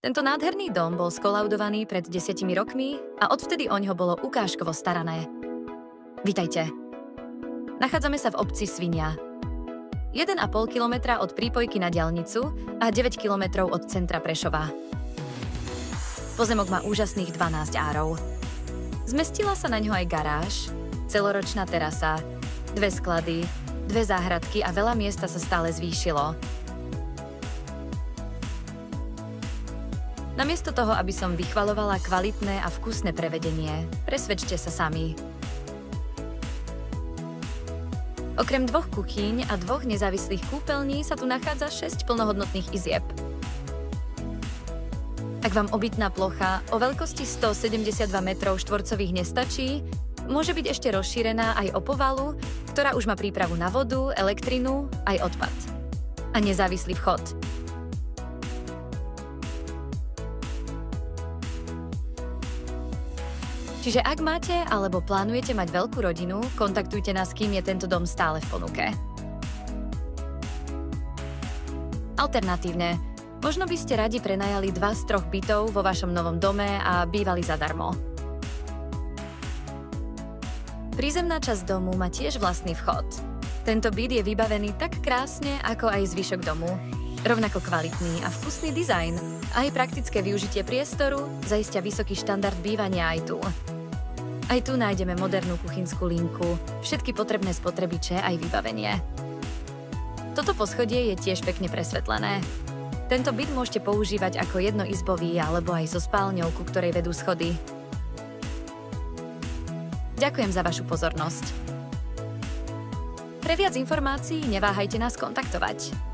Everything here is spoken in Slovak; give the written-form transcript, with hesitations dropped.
Tento nádherný dom bol skolaudovaný pred 10 rokmi a odvtedy oňho bolo ukážkovo starané. Vitajte. Nachádzame sa v obci Svinia. 1,5 kilometra od prípojky na diaľnicu a 9 kilometrov od centra Prešova. Pozemok má úžasných 12 árov. Zmestila sa na ňo aj garáž, celoročná terasa, 2 sklady, 2 záhradky a veľa miesta sa stále zvýšilo. Namiesto toho, aby som vychvaľovala kvalitné a vkusné prevedenie, presvedčte sa sami. Okrem 2 kuchyň a 2 nezávislých kúpeľní sa tu nachádza 6 plnohodnotných izieb. Ak vám obytná plocha o veľkosti 172 m2 nestačí, môže byť ešte rozšírená aj o povalu, ktorá už má prípravu na vodu, elektrinu, aj odpad. A nezávislý vchod. Čiže ak máte alebo plánujete mať veľkú rodinu, kontaktujte nás, kým je tento dom stále v ponuke. Alternatívne, možno by ste radi prenajali 2 z 3 bytov vo vašom novom dome a bývali zadarmo. Prízemná časť domu má tiež vlastný vchod. Tento byt je vybavený tak krásne, ako aj zvyšok domu. Rovnako kvalitný a vkusný dizajn, aj praktické využitie priestoru zaistia vysoký štandard bývania aj tu. Aj tu nájdeme modernú kuchynskú linku, všetky potrebné spotrebiče aj vybavenie. Toto poschodie je tiež pekne presvetlené. Tento byt môžete používať ako jednoizbový alebo aj so spálňou, ku ktorej vedú schody. Ďakujem za vašu pozornosť. Pre viac informácií neváhajte nás kontaktovať.